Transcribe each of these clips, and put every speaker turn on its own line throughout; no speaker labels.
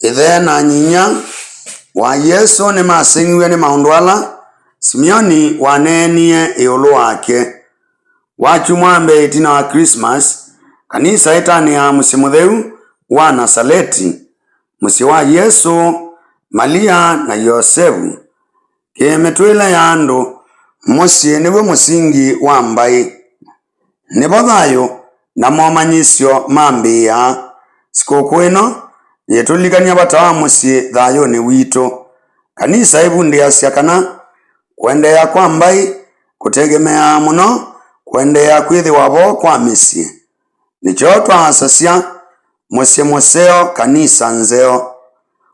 ithe na nyinya wa Yesu ni masingiwe ni maundwala. Simeoni wanenie iulu wake wachumwambe itina wa Christmas. Kanisa itani ya musimutheu wa Nazareti, musi wa Yesu, Malia na Yosefu. Kimetwila ya andu musi niwe musingi wa mbai. Nibo thayo na momanyisyo mambia. Sikukuu ino yetulikania bata wa musi thayo ni wito. Kanisa ibundiasya kana kuendea kwa mbai kutegemea muno kuendea kwithiwa bo kwa misi. Nicho twasasya musi museo kanisa nzeo.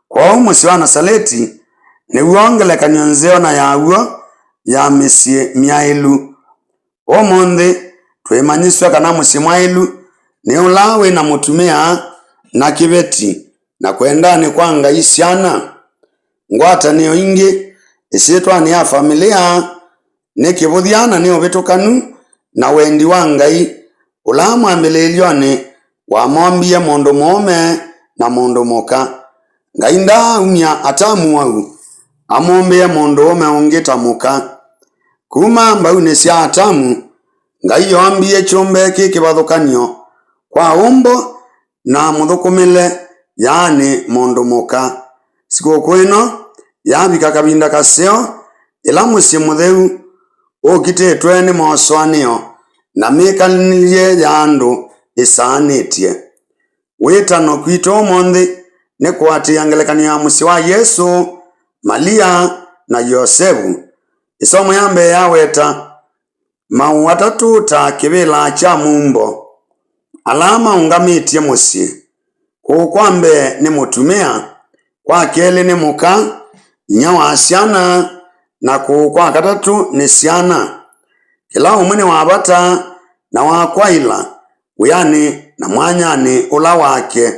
Kwa musi wa Nazareti ni uongelekanyo nzeo na yaw'o ya misi myailu. Umuthi twimanyiswa kana musi mwailu ni ulawi na mutumia na kibeti na kwendani kwa ngai ciana. Ngwatanio ingi isitwa ni ya familia ni kibuthiana ni ubitukanu na wendi wa ngai ula mwambililioni wa mombie mundu mume na mundu muka. Ngai ndaumia atamu au amombie mundu ume ungita muka. Kuma mbauni cia atamu ngai yombie chumbe kikibathukanio kwa umbo na muthukumile yaani mundu muka. Sikukuu ino yabika kabinda kaseo ila musi mutheu ukititwe ni moswanio na mikalinilie ya andu isaanitie. Witano kwitu umuthi ni kuatia ngelekania ya musi wa Yesu, Malia na Yosefu. Isomo yambe yaweta mau atatu ta kibila cha mumbo alama ungamitie musi. Kukwambe ni mutumia, kwa keli ni muka, inya wa ciana, na kwa katatu ni ciana. Kila umwe wa bata na wa kwaila uyani na mwanyani ula wake.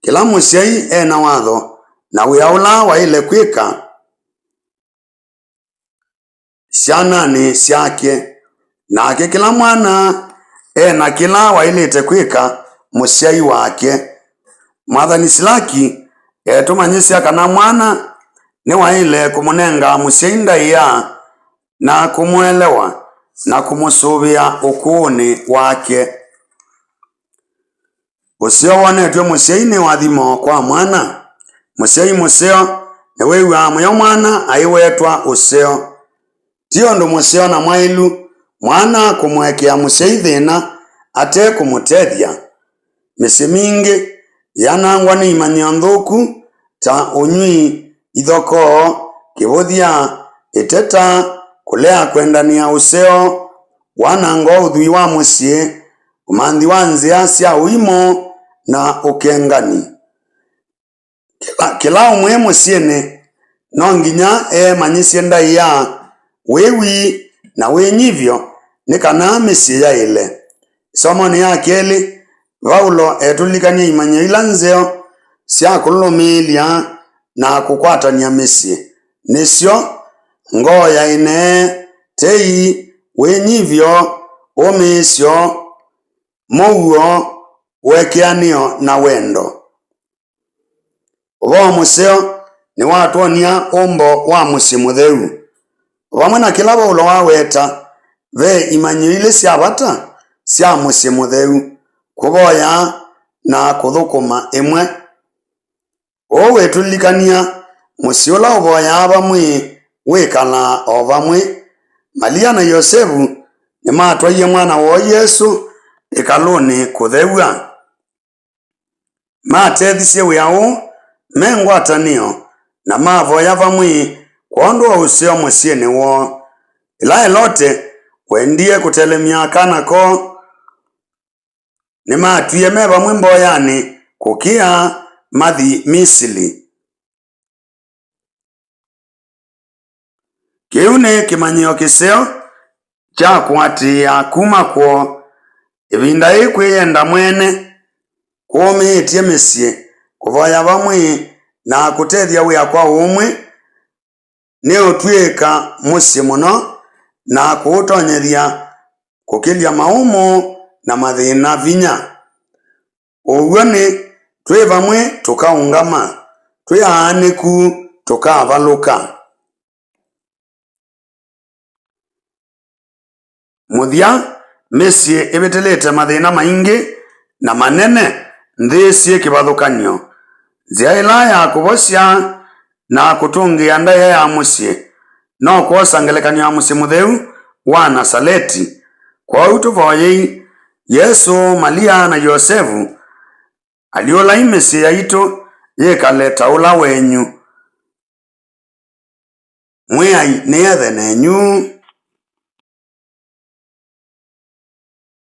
Kila musiai ena watho na uyaula wa ile kwika ciana ni ciake. Na kila mwana ena kila wa ile tekwika musiai wake. Mwathani Silaki tumanyisya kana mwana ni wa ile kumunenga musiai ndaiya na kumwelewa na kumusubia ukuni wake. Usio wonetwe musiai ni wathimo kwa mwana. Musiai museo ni wiwa muyo mwana aiwetwa useo. Tio ndo museo na mwailu mwana kumwekea musiai thina ate kumutethya. Misi mingi yanangwa ni imanyo nthuku ta unywi, ithoko, kibuthia, iteta, kulea kwendania useo, wanangwa uthui wa musi, umanthi wa nzia cia uimo na ukengani. Kila umwe musiini no nginya manyisye ndaiya wiwi na winyivyo ni kana misi ya ile. Somo ni ya keli Paulo etulikania imanyo ila nzeo cia kulumilia na kukwatania misi. Nisyo ngoya ine, tei, winyivyo, umisyo, muguo, wekeanio na wendo. Ubo museo ni watuonia umbo wa musi mutheu. Vamwe na kila Paulo waweta ve imanyo ile cia bata cia musi mutheu kuboya na kuthukuma imwe. Wetulikania musi ula uboya vamwe wikala o vamwe. Malia na Yosefu ni matwaiye mwana wa Yesu ikaluni kutheua. Matethisye wiau mengwatanio na mavoya vamwe kwa useo musiini wo. Ila elote wendie kutelemia kanako ni matuye me vamwe mboyani kukia mathi Misili. Kiu ni kimanyio kiseo cha kuatia kuma kwo ivinda ikwiyenda mwene kuumiitie misyi kuvoya vamwe na kutethya wia kwa umwe ni utwika musi muno na kuutonyethya kukilya maumu na mathina vinya. Uguo ni twi vamwe tukaungama twiyaniku tukavaluka. Muthia misyi ibitelete mathina maingi na manene nthisi kivathukanio. Nzia ila ya kuvosya na kutungia ndaya ya musyi no kwosa ngelekanio ya musyi mutheu wa Nazareti. Kwa utuvoyei Yesu, Malia na Yosefu aliola imisyi yaitu yikaleta ula wenyu. Mwiyai niyethe nenyu.